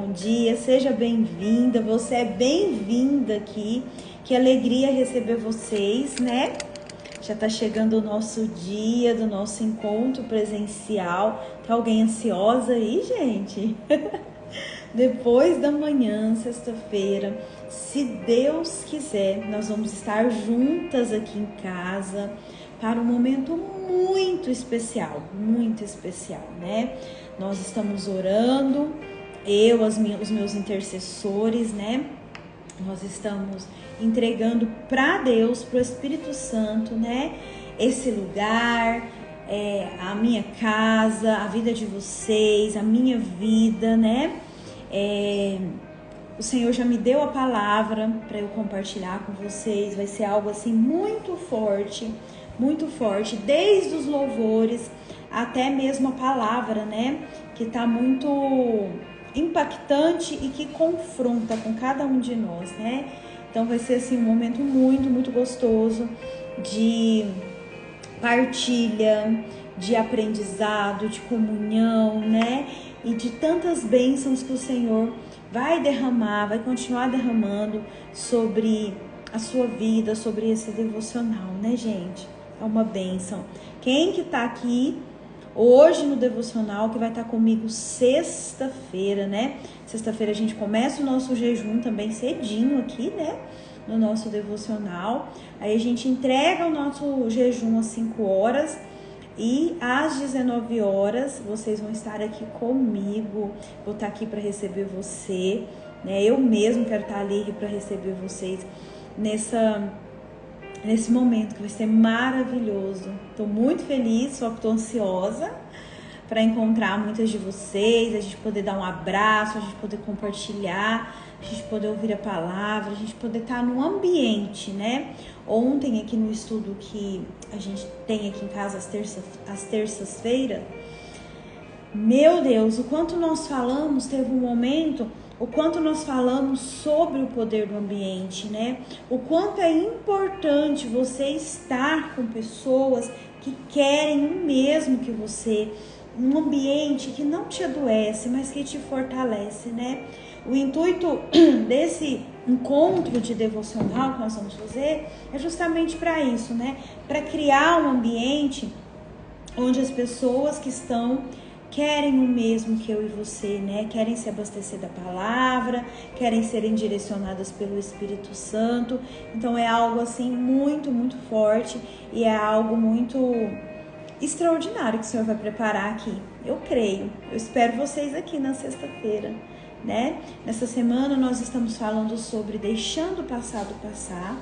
bom dia, seja bem-vinda, você é bem-vinda aqui, que alegria receber vocês, né? Já tá chegando o nosso dia do nosso encontro presencial. Tá alguém ansiosa aí, gente? Depois da manhã, sexta-feira, se Deus quiser, nós vamos estar juntas aqui em casa para um momento muito especial, né? Nós estamos orando, os meus intercessores, né? Nós estamos entregando para Deus, para o Espírito Santo, né? Esse lugar, a minha casa, a vida de vocês, a minha vida, né? O Senhor já me deu a palavra para eu compartilhar com vocês. Vai ser algo assim muito forte, desde os louvores até mesmo a palavra, né? Que tá muito impactante e que confronta com cada um de nós, né? Então vai ser assim um momento muito gostoso de partilha, de aprendizado, de comunhão, né? E de tantas bênçãos que o Senhor vai derramar, vai continuar derramando sobre a sua vida, sobre esse devocional, né, gente? É uma bênção. Quem que tá aqui hoje no devocional, que vai estar comigo sexta-feira, né? Sexta-feira a gente começa o nosso jejum também cedinho aqui, né? No nosso devocional. Aí a gente entrega o nosso jejum às 5 horas e às 19 horas vocês vão estar aqui comigo. Vou estar aqui para receber você, né? Eu mesmo quero estar ali para receber vocês nesse momento que vai ser maravilhoso. Estou muito feliz, só que estou ansiosa para encontrar muitas de vocês, a gente poder dar um abraço, a gente poder compartilhar, a gente poder ouvir a palavra, a gente poder estar num ambiente, né? Ontem aqui no estudo que a gente tem aqui em casa às terças-feiras, meu Deus, o quanto nós falamos, teve um momento, o quanto nós falamos sobre o poder do ambiente, né? O quanto é importante você estar com pessoas que querem o mesmo que você, um ambiente que não te adoece, mas que te fortalece, né? O intuito desse encontro de devocional que nós vamos fazer é justamente para isso, né? Para criar um ambiente onde as pessoas que estão querem o mesmo que eu e você, né? Querem se abastecer da palavra, querem serem direcionadas pelo Espírito Santo. Então é algo assim muito forte e é algo muito extraordinário que o Senhor vai preparar aqui. Eu creio, eu espero vocês aqui na sexta-feira, né? Nessa semana nós estamos falando sobre deixando o passado passar,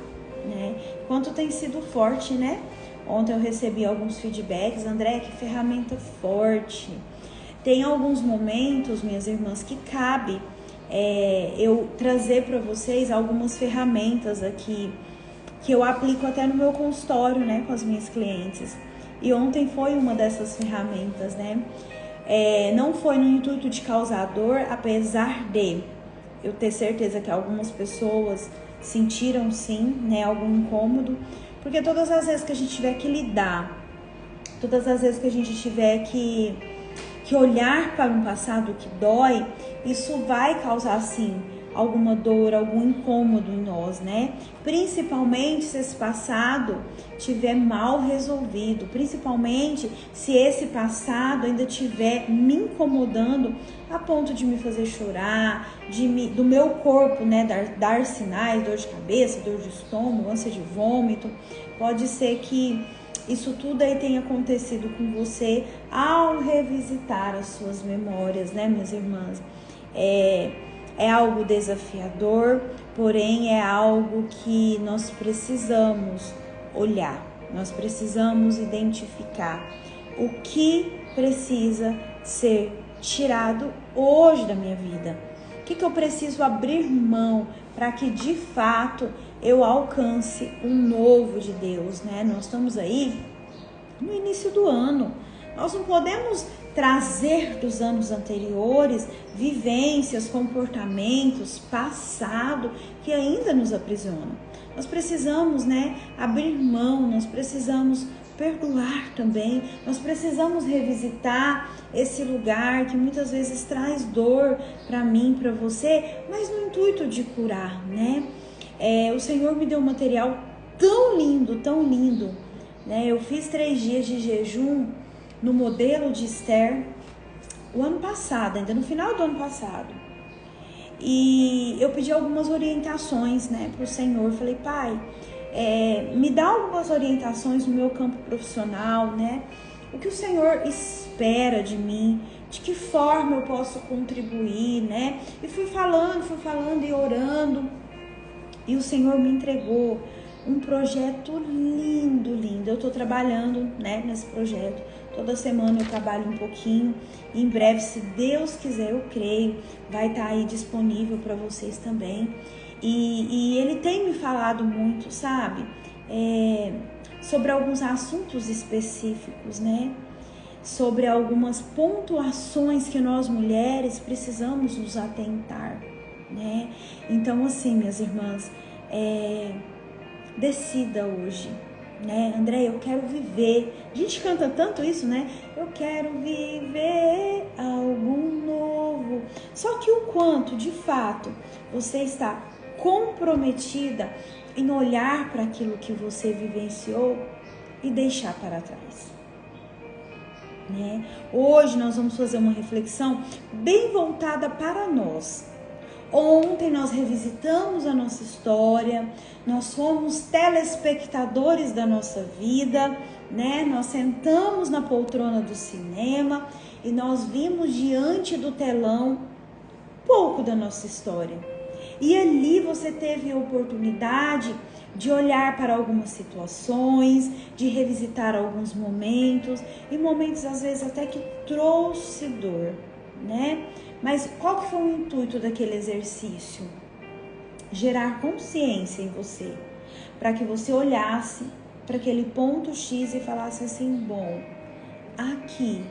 né? Quanto tem sido forte, né? Ontem eu recebi alguns feedbacks. André, que ferramenta forte. Tem alguns momentos, minhas irmãs, que cabe eu trazer para vocês algumas ferramentas aqui que eu aplico até no meu consultório, né, com as minhas clientes. E ontem foi uma dessas ferramentas, né? Não foi no intuito de causar dor, apesar de eu ter certeza que algumas pessoas sentiram sim, né, algum incômodo, porque todas as vezes que a gente tiver que lidar, todas as vezes que a gente tiver que olhar para um passado que dói, isso vai causar sim alguma dor, algum incômodo em nós, né? Principalmente se esse passado tiver mal resolvido, principalmente se esse passado ainda estiver me incomodando a ponto de me fazer chorar, do meu corpo, né, dar sinais, dor de cabeça, dor de estômago, ânsia de vômito. Pode ser que isso tudo aí tenha acontecido com você ao revisitar as suas memórias, né, minhas irmãs? É algo desafiador, porém é algo que nós precisamos olhar, nós precisamos identificar o que precisa ser tirado hoje da minha vida. O que eu preciso abrir mão para que de fato eu alcance um novo de Deus, né? Nós estamos aí no início do ano. Nós não podemos trazer dos anos anteriores vivências, comportamentos, passado que ainda nos aprisionam. Nós precisamos, né, abrir mão, nós precisamos perdoar também. Nós precisamos revisitar esse lugar que muitas vezes traz dor para mim, para você, mas no intuito de curar, né? O Senhor me deu um material tão lindo, né? Eu fiz 3 dias de jejum no modelo de Esther o ano passado, ainda no final do ano passado. E eu pedi algumas orientações, né, para o Senhor. Falei, Pai, me dá algumas orientações no meu campo profissional, né? O que o Senhor espera de mim, de que forma eu posso contribuir, né? E fui falando e orando. E o Senhor me entregou um projeto lindo. Eu estou trabalhando, né, nesse projeto. Toda semana eu trabalho um pouquinho. E em breve, se Deus quiser, eu creio, vai estar aí disponível para vocês também. E Ele tem me falado muito, sabe? Sobre alguns assuntos específicos, né? Sobre algumas pontuações que nós mulheres precisamos nos atentar, né? Então, assim, minhas irmãs, decida hoje, né? André, eu quero viver. A gente canta tanto isso, né? Eu quero viver algo novo. Só que o quanto, de fato, você está comprometida em olhar para aquilo que você vivenciou e deixar para trás, né? Hoje nós vamos fazer uma reflexão bem voltada para nós. Ontem nós revisitamos a nossa história, nós fomos telespectadores da nossa vida, né? Nós sentamos na poltrona do cinema e nós vimos diante do telão pouco da nossa história. E ali você teve a oportunidade de olhar para algumas situações, de revisitar alguns momentos, e momentos às vezes até que trouxe dor, né? Mas qual que foi o intuito daquele exercício? Gerar consciência em você, para que você olhasse para aquele ponto X e falasse assim, bom, aqui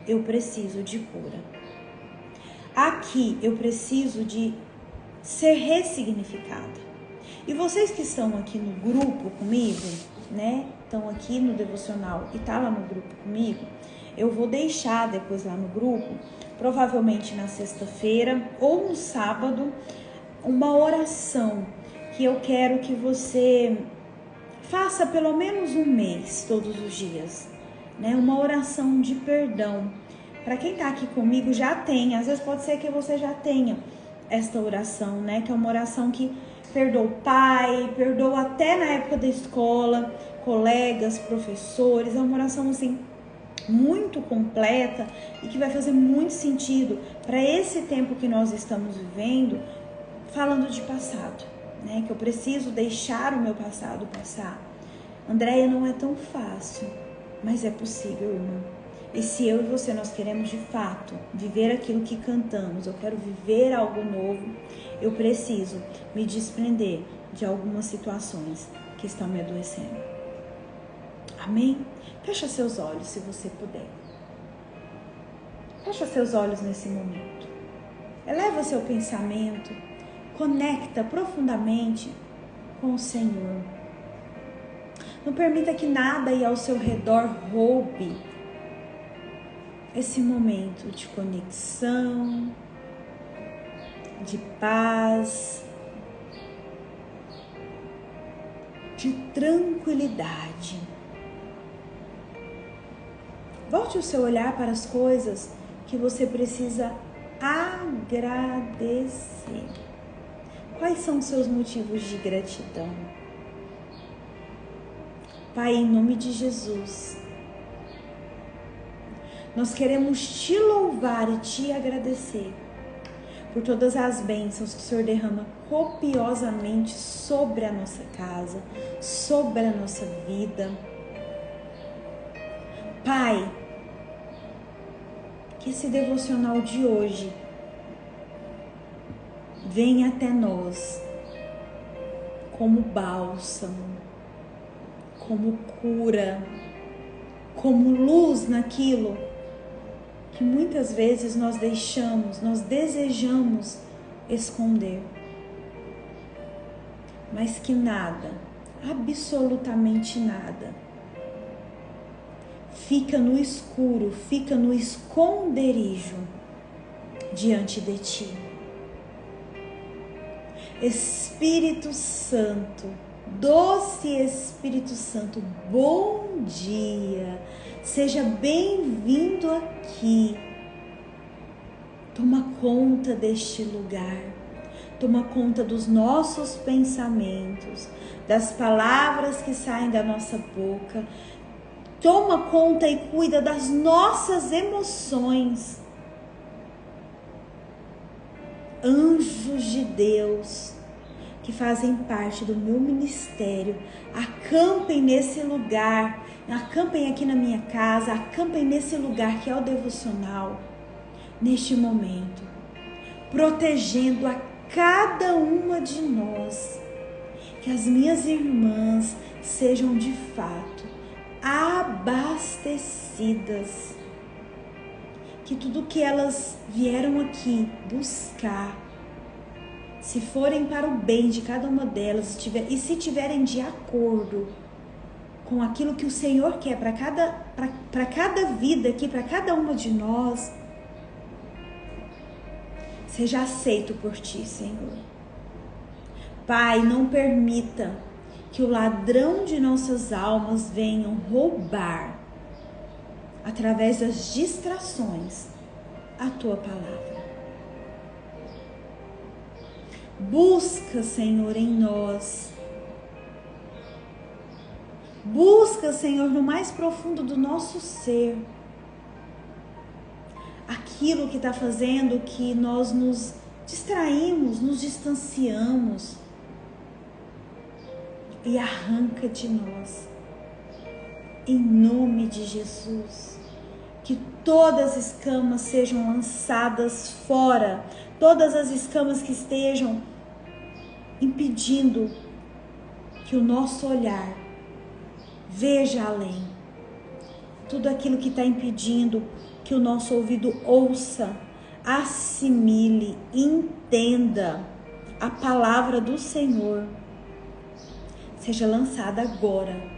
eu preciso de cura. Aqui eu preciso de ser ressignificada. E vocês que estão aqui no grupo comigo, né? Estão aqui no devocional e tá lá no grupo comigo, eu vou deixar depois lá no grupo, provavelmente na sexta-feira ou no sábado, uma oração que eu quero que você faça pelo menos um mês, todos os dias, né? Uma oração de perdão. Para quem tá aqui comigo já tem, às vezes pode ser que você já tenha esta oração, né? Que é uma oração que perdoa o pai, perdoa até na época da escola, colegas, professores. É uma oração assim muito completa e que vai fazer muito sentido para esse tempo que nós estamos vivendo, falando de passado, né? Que eu preciso deixar o meu passado passar. Andréia, não é tão fácil, mas é possível, irmão. E se eu e você, nós queremos de fato viver aquilo que cantamos, eu quero viver algo novo, eu preciso me desprender de algumas situações que estão me adoecendo. Amém? Fecha seus olhos se você puder. Fecha seus olhos nesse momento. Eleva seu pensamento, conecta profundamente com o Senhor. Não permita que nada aí ao seu redor roube esse momento de conexão, de paz, de tranquilidade. Volte o seu olhar para as coisas que você precisa agradecer. Quais são os seus motivos de gratidão? Pai, em nome de Jesus, nós queremos te louvar e te agradecer por todas as bênçãos que o Senhor derrama copiosamente sobre a nossa casa, sobre a nossa vida. Pai, que esse devocional de hoje venha até nós como bálsamo, como cura, como luz naquilo que muitas vezes nós desejamos esconder, mas que nada, absolutamente nada, fica no escuro, fica no esconderijo diante de ti. Espírito Santo, doce Espírito Santo, bom dia, seja bem-vindo aqui. Toma conta deste lugar, toma conta dos nossos pensamentos, das palavras que saem da nossa boca, toma conta e cuida das nossas emoções. Anjos de Deus que fazem parte do meu ministério, acampem nesse lugar, acampem aqui na minha casa, acampem nesse lugar que é o devocional, neste momento, protegendo a cada uma de nós, que as minhas irmãs sejam de fato abastecidas, que tudo que elas vieram aqui buscar, se forem para o bem de cada uma delas e se tiverem de acordo com aquilo que o Senhor quer para cada vida aqui, para cada uma de nós, seja aceito por Ti, Senhor. Pai, não permita que o ladrão de nossas almas venham roubar, através das distrações, a Tua palavra. Busca, Senhor, em nós. Busca, Senhor, no mais profundo do nosso ser, aquilo que está fazendo que nós nos distraímos, nos distanciamos, e arranca de nós, em nome de Jesus. Que todas as escamas sejam lançadas fora, todas as escamas que estejam impedindo que o nosso olhar veja além, tudo aquilo que está impedindo que o nosso ouvido ouça, assimile, entenda a palavra do Senhor, seja lançada agora,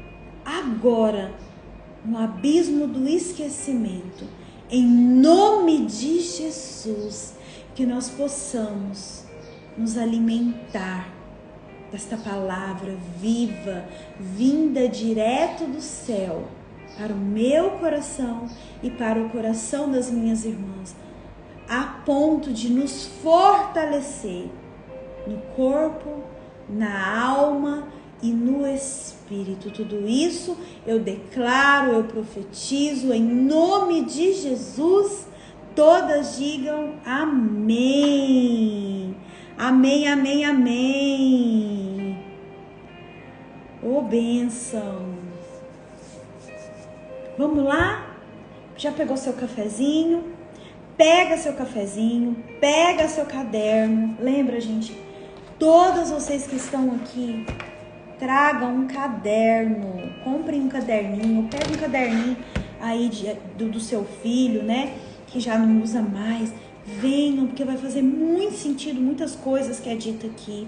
no abismo do esquecimento, em nome de Jesus, que nós possamos nos alimentar desta palavra viva, vinda direto do céu, para o meu coração e para o coração das minhas irmãs, a ponto de nos fortalecer no corpo, na alma e no Espírito. Tudo isso eu declaro, eu profetizo em nome de Jesus. Todas digam amém. Amém, amém, amém. Ô bênção. Vamos lá? Já pegou seu cafezinho? Pega seu cafezinho, pega seu caderno. Lembra, gente? Todas vocês que estão aqui, tragam um caderno, comprem um caderninho, pegue um caderninho aí do seu filho, né, que já não usa mais, venham, porque vai fazer muito sentido muitas coisas que é dita aqui,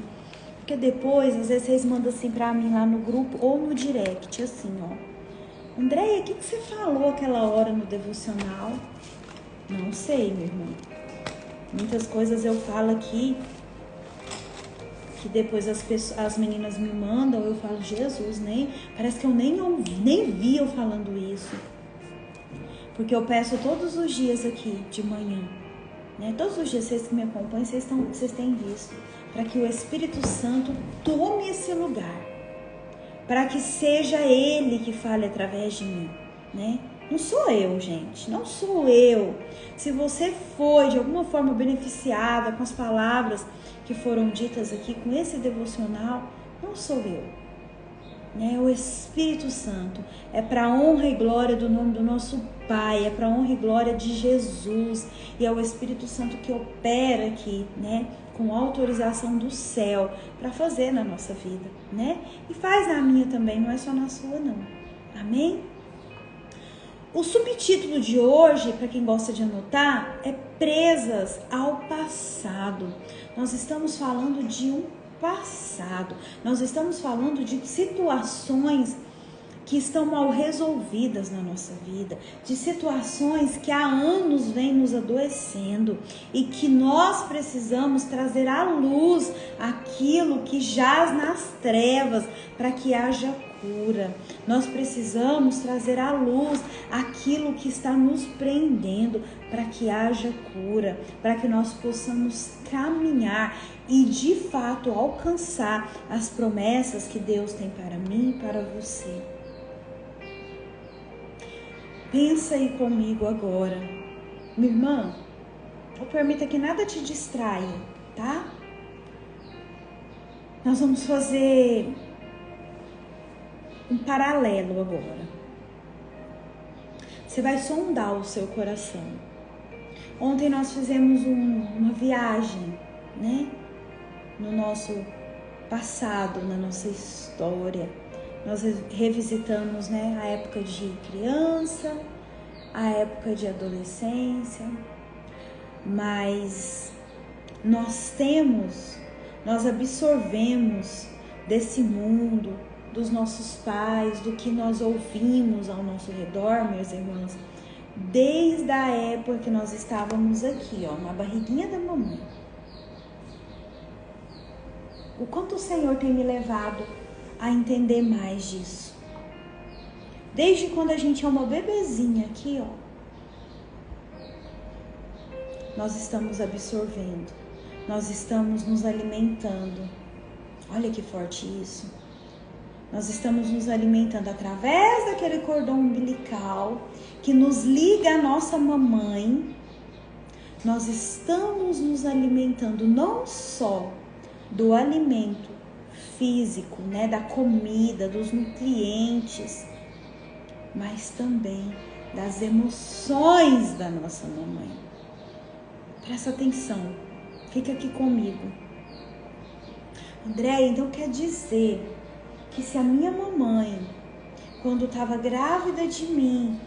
porque depois, às vezes vocês mandam assim pra mim lá no grupo ou no direct, assim, ó, Andréia, o que você falou aquela hora no devocional? Não sei, meu irmão, muitas coisas eu falo aqui, que depois as meninas me mandam, eu falo, Jesus, parece que eu nem vi eu falando isso. Porque eu peço todos os dias aqui, de manhã, né? Todos os dias, vocês que me acompanham, vocês têm visto, para que o Espírito Santo tome esse lugar, para que seja Ele que fale através de mim, né? Não sou eu, gente, não sou eu. Se você foi de alguma forma beneficiada com as palavras que foram ditas aqui, com esse devocional, não sou eu, né? O Espírito Santo é para honra e glória do nome do nosso Pai, é para honra e glória de Jesus, e é o Espírito Santo que opera aqui, né? Com autorização do céu para fazer na nossa vida, né? E faz na minha também, não é só na sua, não. Amém? O subtítulo de hoje, para quem gosta de anotar, é Presas ao Passado. Nós estamos falando de um passado. Nós estamos falando de situações que estão mal resolvidas na nossa vida, de situações que há anos vêm nos adoecendo e que nós precisamos trazer à luz aquilo que jaz nas trevas para que haja cura. Nós precisamos trazer à luz aquilo que está nos prendendo para que haja cura, para que nós possamos caminhar e de fato alcançar as promessas que Deus tem para mim e para você. Pensa aí comigo agora. Minha irmã, não permita que nada te distraia, tá? Nós vamos fazer um paralelo agora. Você vai sondar o seu coração. Ontem nós fizemos uma viagem, né? No nosso passado, na nossa história. Nós revisitamos, né, a época de criança, a época de adolescência, mas nós absorvemos desse mundo, dos nossos pais, do que nós ouvimos ao nosso redor, meus irmãos, desde a época que nós estávamos aqui, ó, na barriguinha da mamãe. O quanto o Senhor tem me levado a entender mais disso. Desde quando a gente é uma bebezinha aqui, ó, nós estamos absorvendo, nós estamos nos alimentando. Olha que forte isso. Nós estamos nos alimentando através daquele cordão umbilical que nos liga à nossa mamãe. Nós estamos nos alimentando não só do alimento físico, né, da comida, dos nutrientes, mas também das emoções da nossa mamãe. Presta atenção, fica aqui comigo. André, então quer dizer que se a minha mamãe, quando estava grávida de mim,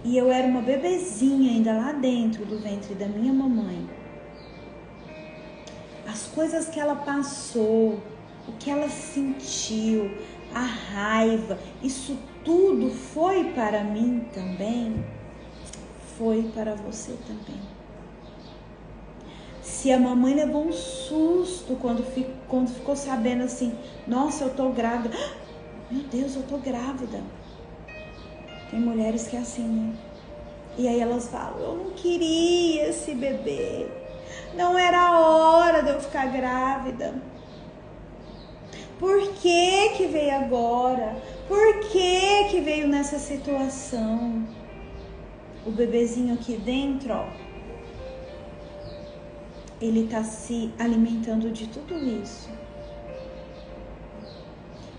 e eu era uma bebezinha ainda lá dentro do ventre da minha mamãe, as coisas que ela passou, o que ela sentiu, a raiva, isso tudo foi para mim também? Foi para você também. Se a mamãe levou um susto quando ficou sabendo assim, nossa, eu tô grávida. Meu Deus, eu tô grávida. Tem mulheres que é assim, né? E aí elas falam, eu não queria esse bebê. Não era a hora de eu ficar grávida. Por que veio agora? Por que veio nessa situação? O bebezinho aqui dentro, ó, ele tá se alimentando de tudo isso.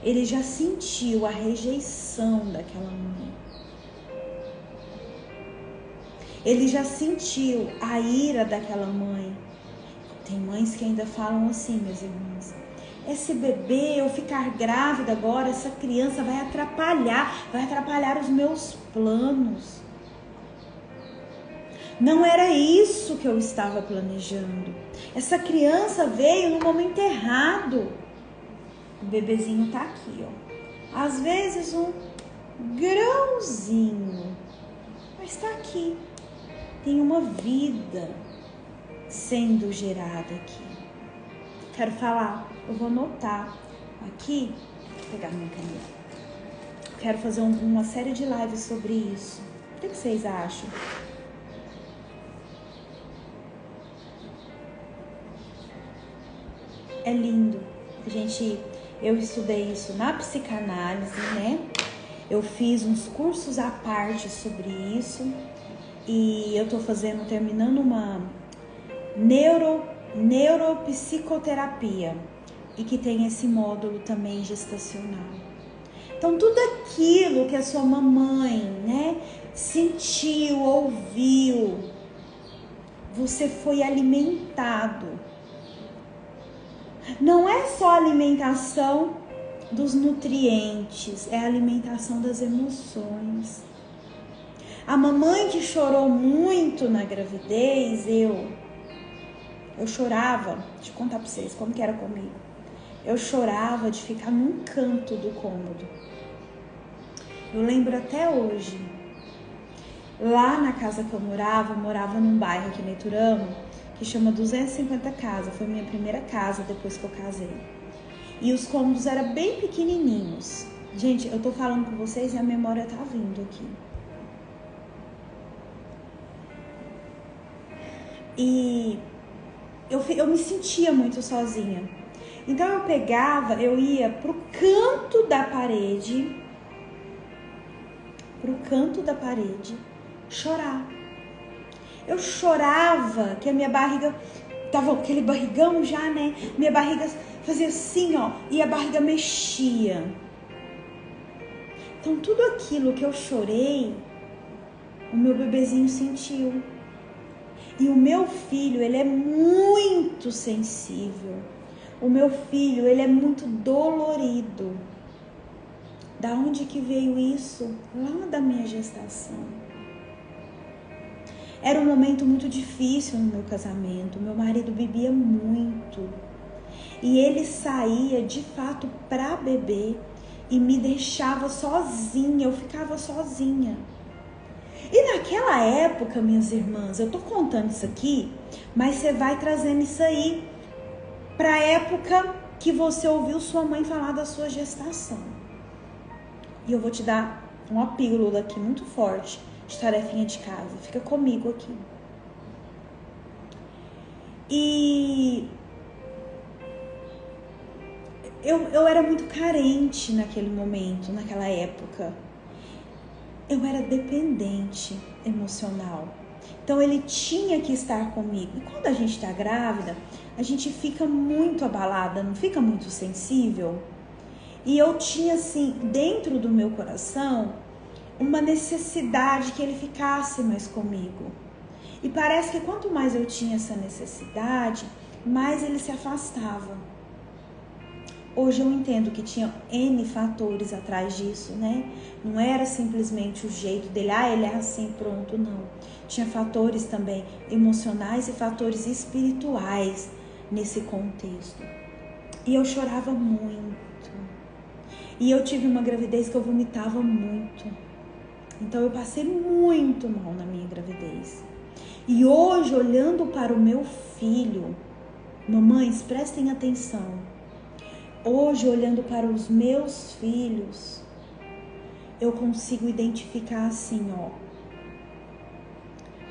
Ele já sentiu a rejeição daquela mãe. Ele já sentiu a ira daquela mãe. Tem mães que ainda falam assim, meus irmãos, esse bebê, eu ficar grávida agora, essa criança vai atrapalhar os meus planos. Não era isso que eu estava planejando. Essa criança veio no momento errado. O bebezinho tá aqui, ó. Às vezes um grãozinho, mas tá aqui. Tem uma vida sendo gerada aqui. Quero falar, eu vou anotar aqui, vou pegar minha caneta. Quero fazer uma série de lives sobre isso. O que vocês acham? É lindo. Eu estudei isso na psicanálise, né? Eu fiz uns cursos à parte sobre isso e eu tô terminando uma neuropsicoterapia e que tem esse módulo também gestacional. Então tudo aquilo que a sua mamãe, né, sentiu, ouviu, você foi alimentado. Não é só a alimentação dos nutrientes, é a alimentação das emoções. A mamãe que chorou muito na gravidez, eu chorava, deixa eu contar pra vocês como que era comigo. Eu chorava de ficar num canto do cômodo. Eu lembro até hoje. Lá na casa que eu morava num bairro aqui em Iturama, que chama 250 Casa. Foi minha primeira casa depois que eu casei. E os cômodos eram bem pequenininhos. Gente, eu tô falando com vocês e a memória tá vindo aqui. E eu me sentia muito sozinha. Então eu ia pro canto da parede, chorar. Eu chorava que a minha barriga tava aquele barrigão já, né? Minha barriga fazia assim, ó, e a barriga mexia. Então tudo aquilo que eu chorei, o meu bebezinho sentiu. E o meu filho, ele é muito sensível. O meu filho, ele é muito dolorido. Da onde que veio isso? Lá da minha gestação. Era um momento muito difícil no meu casamento. Meu marido bebia muito. E ele saía, de fato, para beber. E me deixava sozinha. Eu ficava sozinha. E naquela época, minhas irmãs, eu tô contando isso aqui, mas você vai trazendo isso aí pra época que você ouviu sua mãe falar da sua gestação. E eu vou te dar uma pílula aqui muito forte de tarefinha de casa. Fica comigo aqui. E eu era muito carente naquele momento, naquela época. Eu era dependente emocional. Então ele tinha que estar comigo. E quando a gente está grávida, a gente fica muito abalada, não fica muito sensível. E eu tinha assim, dentro do meu coração, uma necessidade que ele ficasse mais comigo. E parece que quanto mais eu tinha essa necessidade, mais ele se afastava. Hoje eu entendo que tinha N fatores atrás disso, né? Não era simplesmente o jeito dele, ele é assim, pronto, não. Tinha fatores também emocionais e fatores espirituais nesse contexto. E eu chorava muito. E eu tive uma gravidez que eu vomitava muito. Então eu passei muito mal na minha gravidez. E hoje, olhando para o meu filho, mamães, prestem atenção. Hoje, olhando para os meus filhos, eu consigo identificar assim, ó,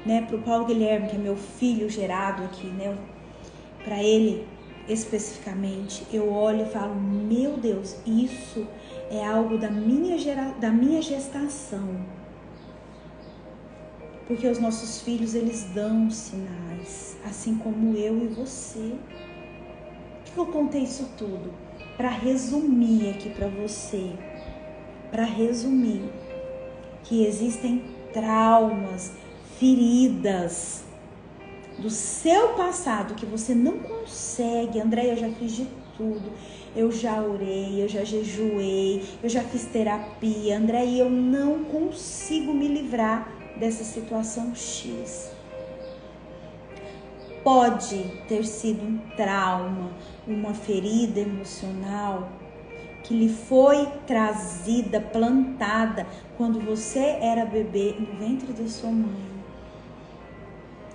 né, pro Paulo Guilherme, que é meu filho gerado aqui, né, para ele especificamente, eu olho e falo, meu Deus, isso é algo da minha gestação. Porque os nossos filhos, eles dão sinais, assim como eu e você. Por que eu contei isso tudo? Para resumir aqui para você, que existem traumas, feridas do seu passado que você não consegue. Andréia, eu já fiz de tudo, eu já orei, eu já jejuei, eu já fiz terapia, Andréia, eu não consigo me livrar dessa situação X. Pode ter sido um trauma, uma ferida emocional que lhe foi trazida, plantada quando você era bebê no ventre da sua mãe.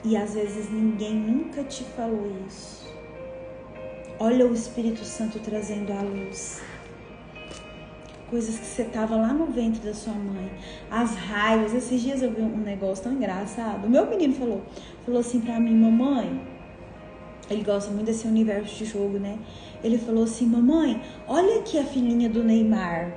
E às vezes ninguém nunca te falou isso. Olha o Espírito Santo trazendo à luz. Coisas que você tava lá no ventre da sua mãe. As raivas. Esses dias eu vi um negócio tão engraçado. O meu menino falou assim pra mim, mamãe. Ele gosta muito desse universo de jogo, né? Ele falou assim, mamãe, olha aqui a filhinha do Neymar.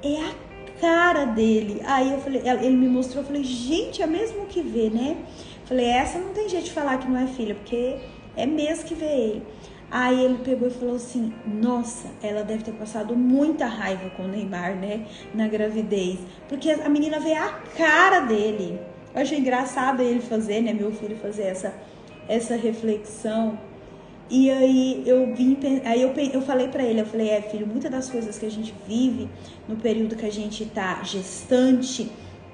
É a cara dele. Aí eu falei, ele me mostrou, eu falei, gente, é mesmo que vê, né? Falei, essa não tem jeito de falar que não é filha, porque é mesmo que vê ele. Aí ele pegou e falou assim, nossa, ela deve ter passado muita raiva com o Neymar, né? Na gravidez. Porque a menina vê a cara dele. Eu achei engraçado ele fazer, né? Meu filho fazer essa reflexão. E aí eu falei pra ele, eu falei, filho, muitas das coisas que a gente vive no período que a gente tá gestante,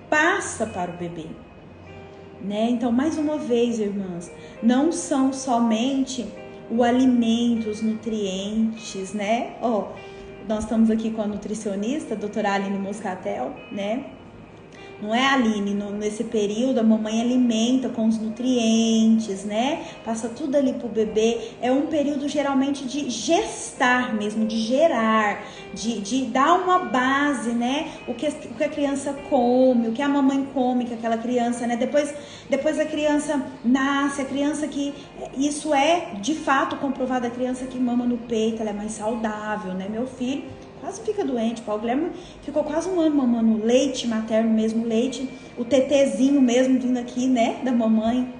passa para o bebê, né? Então, mais uma vez, irmãs, não são somente o alimento, os nutrientes, né? nós estamos aqui com a nutricionista, a doutora Aline Moscatel, né? Não é, Aline? Nesse período a mamãe alimenta com os nutrientes, né? Passa tudo ali pro bebê. É um período geralmente de gestar mesmo, de gerar, de dar uma base, né? O que a criança come, o que a mamãe come com aquela criança, né? Depois a criança nasce, a criança que... Isso é de fato comprovado, a criança que mama no peito, ela é mais saudável, né? Meu filho quase fica doente. Paulo Guilherme ficou quase um ano mamando leite materno mesmo, leite, o tetezinho mesmo vindo aqui, né, da mamãe.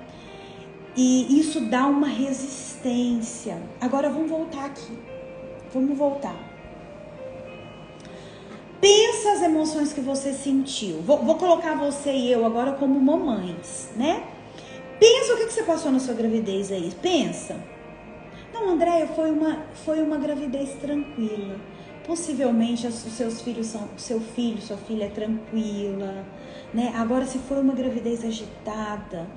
E isso dá uma resistência. Agora vamos voltar aqui. Vamos voltar. Pensa as emoções que você sentiu. Vou colocar você e eu agora como mamães, né? Pensa o que você passou na sua gravidez aí. Pensa. Não, Andréia, foi uma gravidez tranquila. Possivelmente os seus filhos seu filho, sua filha é tranquila, né? Agora, se for uma gravidez agitada,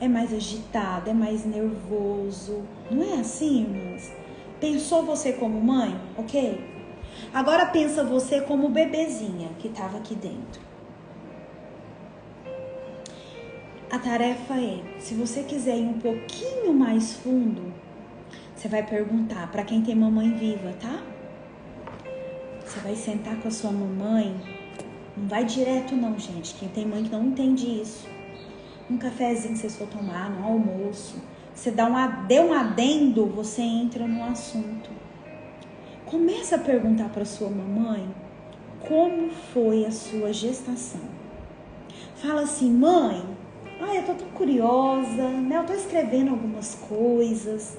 é mais nervoso. Não é assim, irmãs? Pensou você como mãe? Ok? Agora pensa você como bebezinha que estava aqui dentro. A tarefa é, se você quiser ir um pouquinho mais fundo, você vai perguntar para quem tem mamãe viva, tá? Você vai sentar com a sua mamãe, não vai direto não, gente. Quem tem mãe que não entende isso. Um cafezinho que vocês for tomar, no almoço. Você dê um adendo, você entra no assunto. Começa a perguntar para sua mamãe como foi a sua gestação. Fala assim, mãe, eu tô tão curiosa, né? Eu tô escrevendo algumas coisas.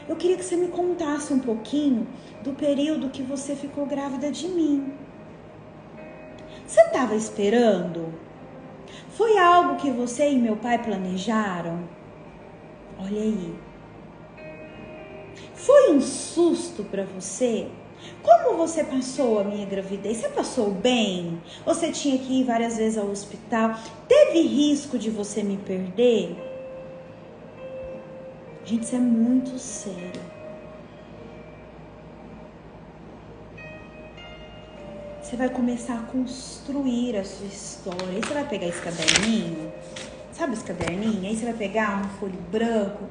Eu queria que você me contasse um pouquinho do período que você ficou grávida de mim. Você estava esperando? Foi algo que você e meu pai planejaram? Olha aí. Foi um susto para você? Como você passou a minha gravidez? Você passou bem? Você tinha que ir várias vezes ao hospital? Teve risco de você me perder? Gente, isso é muito sério. Você vai começar a construir a sua história. Aí você vai pegar esse caderninho, sabe esse caderninho? Aí você vai pegar um folho branco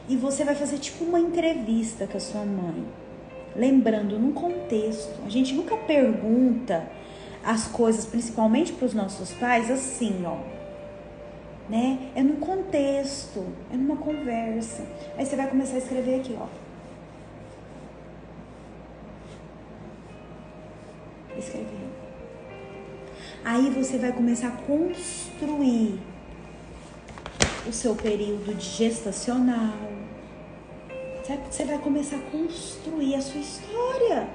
e você vai fazer tipo uma entrevista com a sua mãe. Lembrando, num contexto. A gente nunca pergunta as coisas, principalmente para os nossos pais, assim, ó. Né? É num contexto, é numa conversa. Aí você vai começar a escrever aqui, ó. Escrever. Aí você vai começar a construir o seu período de gestacional. Você vai começar a construir a sua história.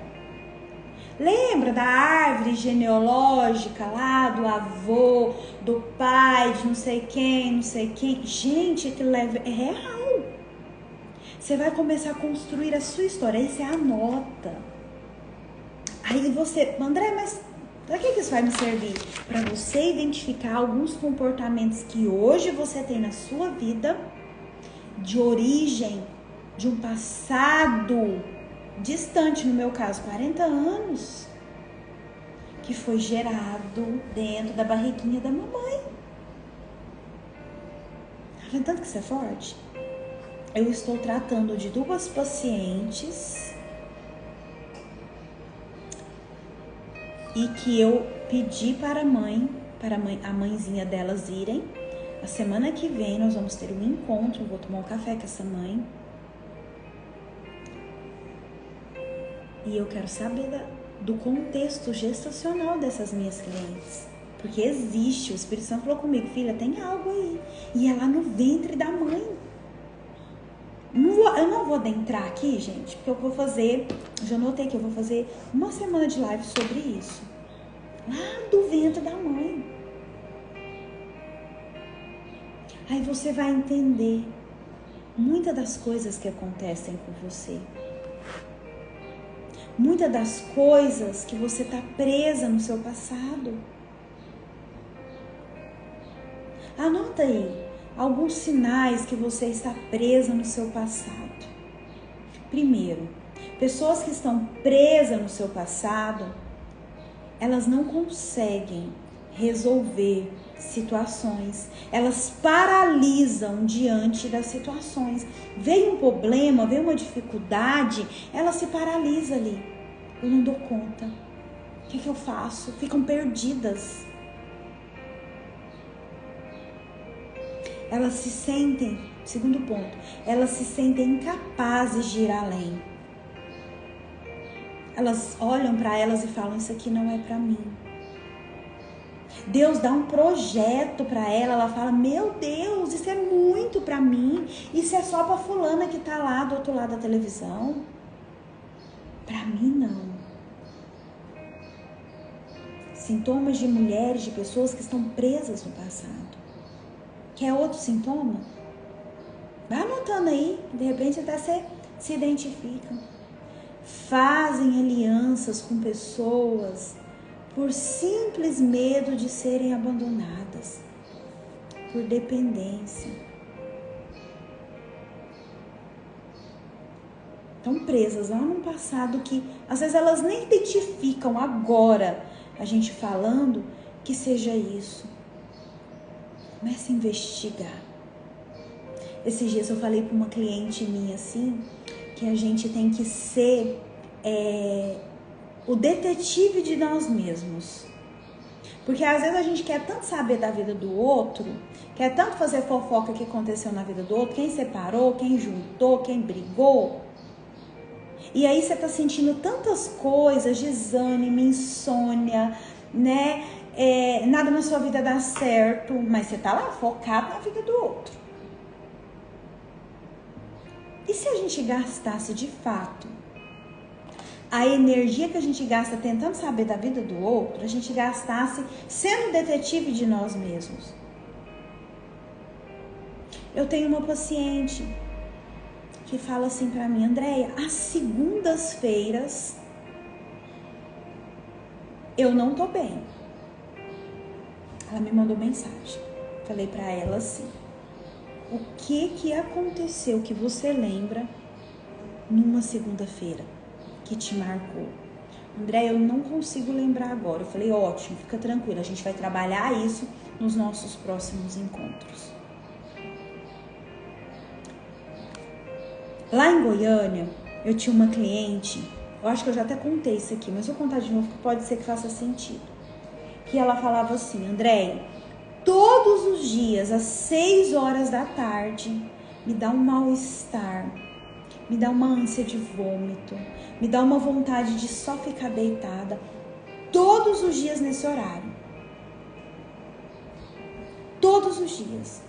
Lembra da árvore genealógica lá, do avô, do pai, de não sei quem. Gente, aquilo é real. Você vai começar a construir a sua história. Aí você anota. Aí você, André, mas para que isso vai me servir? Para você identificar alguns comportamentos que hoje você tem na sua vida, de origem, de um passado distante, no meu caso, 40 anos, que foi gerado dentro da barriguinha da mamãe. Tá vendo tanto que isso é forte? Eu estou tratando de 2 pacientes e que eu pedi para a mãezinha delas irem. A semana que vem nós vamos ter um encontro, eu vou tomar um café com essa mãe. E eu quero saber do contexto gestacional dessas minhas clientes. Porque existe, o Espírito Santo falou comigo, filha, tem algo aí. E é lá no ventre da mãe. Eu não vou adentrar aqui, gente, porque eu vou fazer, já notei que eu vou fazer uma semana de live sobre isso. Lá do ventre da mãe. Aí você vai entender muitas das coisas que acontecem com você. Muitas das coisas que você está presa no seu passado. Anota aí alguns sinais que você está presa no seu passado. Primeiro, Pessoas que estão presas no seu passado, elas não conseguem resolver situações, elas paralisam diante das situações. Veio um problema, veio uma dificuldade, ela se paralisa ali. Eu não dou conta. O que eu faço? Ficam perdidas. Elas se sentem, segundo ponto, elas se sentem incapazes de ir além. Elas olham para elas e falam, isso aqui não é para mim. Deus dá um projeto para ela fala, meu Deus, isso é muito para mim, isso é só para fulana que tá lá do outro lado da televisão. Para mim não. Sintomas de mulheres, de pessoas que estão presas no passado. Quer outro sintoma? Vai anotando aí, de repente até você se identifica. Fazem alianças com pessoas por simples medo de serem abandonadas, por dependência. Estão presas lá num passado que às vezes elas nem identificam agora, a gente falando, que seja isso. Comece a investigar. Esses dias eu falei para uma cliente minha assim, que a gente tem que ser o detetive de nós mesmos. Porque às vezes a gente quer tanto saber da vida do outro, quer tanto fazer fofoca que aconteceu na vida do outro, quem separou, quem juntou, quem brigou. E aí você tá sentindo tantas coisas, desânimo, insônia, né? Nada na sua vida dá certo, mas você tá lá focado na vida do outro. E se a gente gastasse de fato a energia que a gente gasta tentando saber da vida do outro, a gente gastasse sendo detetive de nós mesmos? Eu tenho uma paciente que fala assim pra mim, Andréia, às segundas-feiras eu não tô bem. Ela me mandou mensagem. Falei pra ela assim, o que aconteceu que você lembra numa segunda-feira que te marcou? André, eu não consigo lembrar agora. Eu falei, ótimo, fica tranquila, a gente vai trabalhar isso nos nossos próximos encontros. Lá em Goiânia, eu tinha uma cliente, eu acho que eu já até contei isso aqui, mas vou contar de novo que pode ser que faça sentido. Que ela falava assim, André, todos os dias, às 6 horas da tarde, me dá um mal-estar, me dá uma ânsia de vômito, me dá uma vontade de só ficar deitada, todos os dias nesse horário. Todos os dias.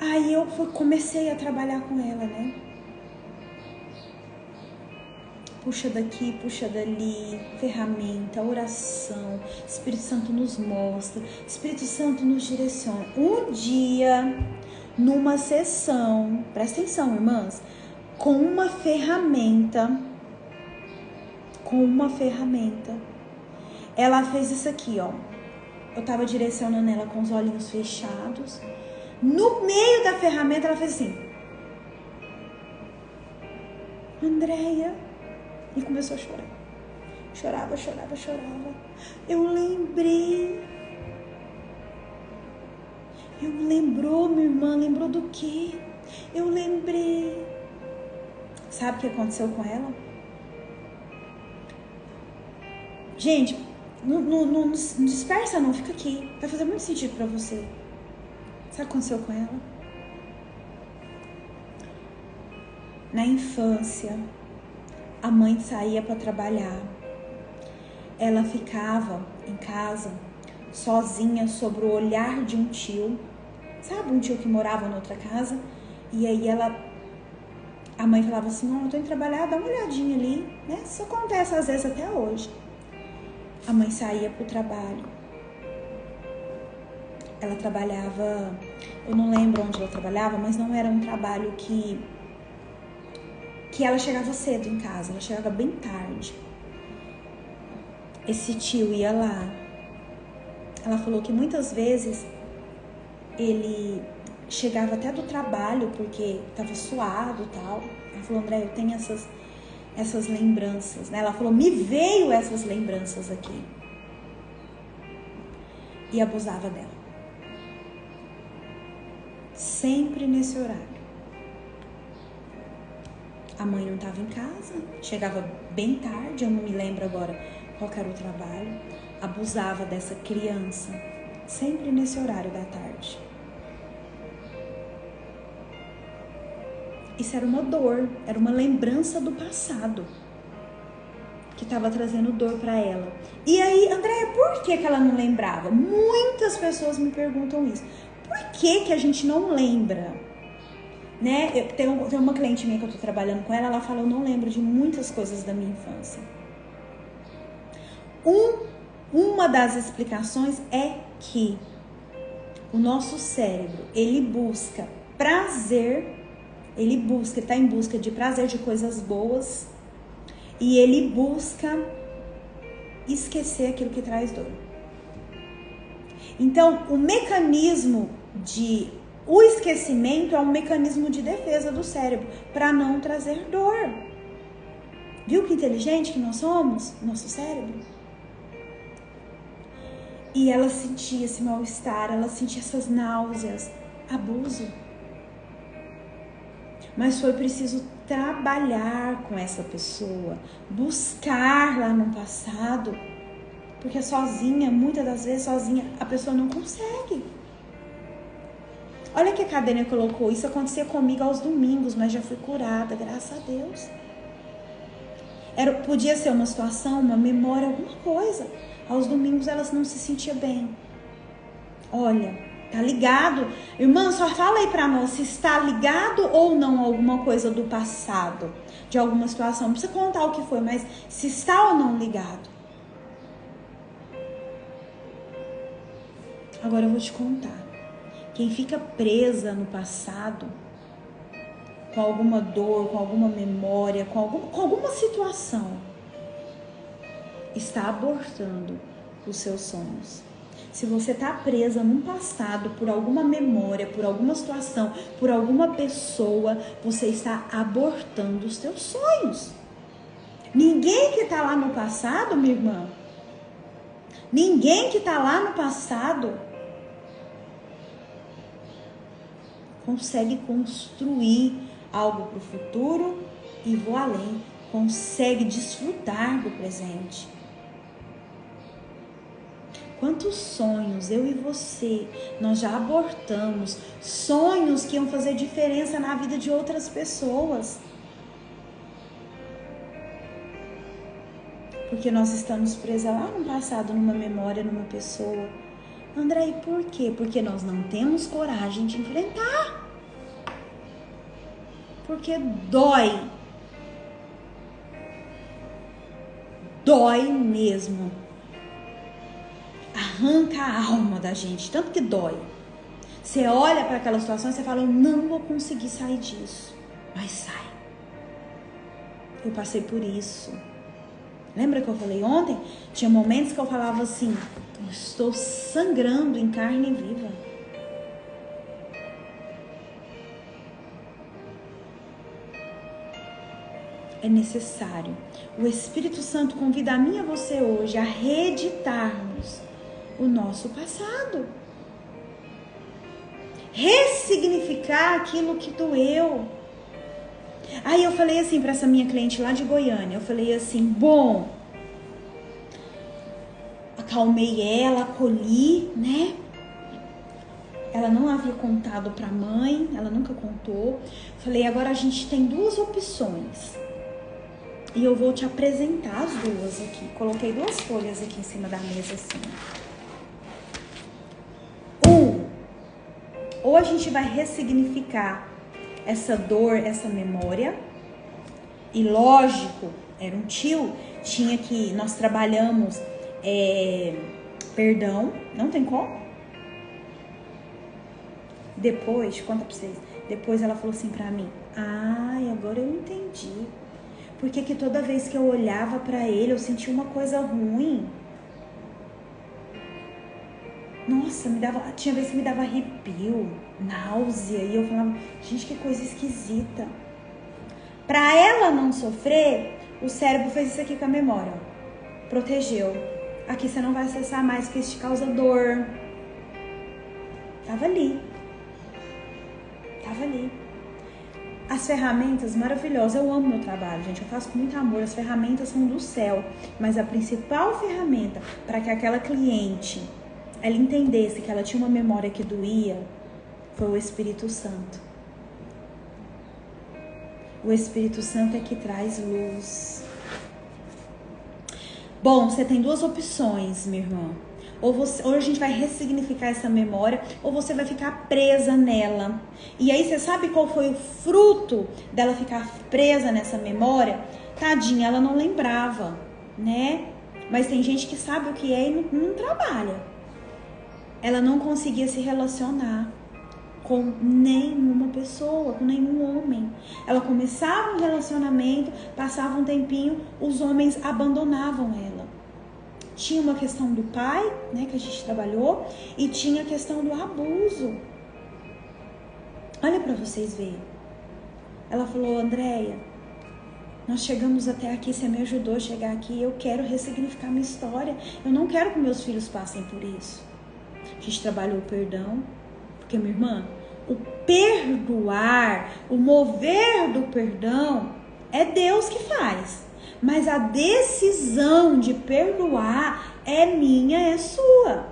Aí eu comecei a trabalhar com ela, né? Puxa daqui, puxa dali, ferramenta, oração, Espírito Santo nos mostra, Espírito Santo nos direciona. Um dia, numa sessão, presta atenção, irmãs, com uma ferramenta, ela fez isso aqui, ó. Eu tava direcionando ela com os olhinhos fechados. No meio da ferramenta, ela fez assim, Andréia, e começou a chorar. Chorava. Eu lembrei. Lembrou, minha irmã, lembrou do quê? Eu lembrei. Sabe o que aconteceu com ela? Gente, não dispersa não, fica aqui. Vai fazer muito sentido pra você. Sabe o que aconteceu com ela? Na infância, a mãe saía para trabalhar. Ela ficava em casa, sozinha, sob o olhar de um tio. Sabe, um tio que morava em outra casa? E aí a mãe falava assim, não, eu tô indo trabalhar, dá uma olhadinha ali, né? Isso acontece às vezes até hoje. A mãe saía pro trabalho. Ela trabalhava, eu não lembro onde ela trabalhava, mas não era um trabalho que ela chegava cedo em casa, ela chegava bem tarde. Esse tio ia lá. Ela falou que muitas vezes ele chegava até do trabalho, porque tava suado e tal. Ela falou, André, eu tenho essas lembranças, né? Ela falou, me veio essas lembranças aqui. E abusava dela. Sempre nesse horário. A mãe não estava em casa, chegava bem tarde, eu não me lembro agora qual era o trabalho. Abusava dessa criança, sempre nesse horário da tarde. Isso era uma dor, era uma lembrança do passado que estava trazendo dor para ela. E aí, Andréia, por que ela não lembrava? Muitas pessoas me perguntam isso. Por que a gente não lembra? Né? Tem uma cliente minha que eu tô trabalhando com ela, ela fala, eu não lembro de muitas coisas da minha infância. Uma das explicações é que o nosso cérebro, ele busca prazer, ele tá em busca de prazer, de coisas boas, e ele busca esquecer aquilo que traz dor. Então, o esquecimento é um mecanismo de defesa do cérebro para não trazer dor. Viu que inteligente que nós somos, nosso cérebro? E ela sentia esse mal-estar, ela sentia essas náuseas, abuso. Mas foi preciso trabalhar com essa pessoa, buscar lá no passado, porque sozinha, muitas das vezes sozinha, a pessoa não consegue. Olha que a Cadênia colocou, isso acontecia comigo aos domingos, mas já fui curada, graças a Deus. Podia ser uma situação, uma memória, alguma coisa. Aos domingos ela não se sentia bem. Olha, tá ligado? Irmã, só fala aí pra nós se está ligado ou não a alguma coisa do passado, de alguma situação. Não precisa contar o que foi, mas se está ou não ligado. Agora eu vou te contar. Quem fica presa no passado, com alguma dor, com alguma memória, com alguma situação, está abortando os seus sonhos. Se você está presa num passado, por alguma memória, por alguma situação, por alguma pessoa, você está abortando os seus sonhos. Ninguém que está lá no passado, minha irmã, ninguém que está lá no passado consegue construir algo para o futuro e vou além, consegue desfrutar do presente. Quantos sonhos eu e você, nós já abortamos, sonhos que iam fazer diferença na vida de outras pessoas. Porque nós estamos presos lá no passado, numa memória, numa pessoa. André, e por quê? Porque nós não temos coragem de enfrentar. Porque dói. Dói mesmo. Arranca a alma da gente, tanto que dói. Você olha para aquela situação e você fala, eu não vou conseguir sair disso. Mas sai. Eu passei por isso. Lembra que eu falei ontem? Tinha momentos que eu falava assim, eu estou sangrando em carne viva. É necessário. O Espírito Santo convida a mim e a você hoje a reeditarmos o nosso passado. Ressignificar aquilo que doeu. Aí eu falei assim para essa minha cliente lá de Goiânia, eu falei assim, bom, acalmei ela, acolhi, né? Ela não havia contado para a mãe, ela nunca contou. Falei, agora a gente tem duas opções. E eu vou te apresentar as duas aqui. Coloquei duas folhas aqui em cima da mesa assim. Ou a gente vai ressignificar essa dor, essa memória. E lógico, era um tio, nós trabalhamos perdão, não tem como. Depois, conta pra vocês, depois ela falou assim pra mim, ai, agora eu entendi. Porque que toda vez que eu olhava pra ele, eu sentia uma coisa ruim. Nossa, tinha vezes que me dava arrepio, náusea, e eu falava, gente, que coisa esquisita. Pra ela não sofrer, o cérebro fez isso aqui com a memória, ó. Protegeu. Aqui você não vai acessar mais, porque isso te causa dor. Tava ali. As ferramentas maravilhosas, eu amo meu trabalho, gente, eu faço com muito amor, as ferramentas são do céu, mas a principal ferramenta para que aquela cliente, ela entendesse que ela tinha uma memória que doía, foi o Espírito Santo. O Espírito Santo é que traz luz. Bom, você tem duas opções, minha irmã. Ou a gente vai ressignificar essa memória, ou você vai ficar presa nela. E aí você sabe qual foi o fruto dela ficar presa nessa memória? Tadinha, ela não lembrava, né? Mas tem gente que sabe o que é e não trabalha. Ela não conseguia se relacionar com nenhuma pessoa, com nenhum homem. Ela começava um relacionamento, passava um tempinho, os homens abandonavam ela. Tinha uma questão do pai, né, que a gente trabalhou, e tinha a questão do abuso. Olha para vocês verem. Ela falou, Andréia, nós chegamos até aqui, você me ajudou a chegar aqui, eu quero ressignificar minha história, eu não quero que meus filhos passem por isso. A gente trabalhou o perdão, porque, minha irmã, o perdoar, o mover do perdão, é Deus que faz. Mas a decisão de perdoar é minha, é sua.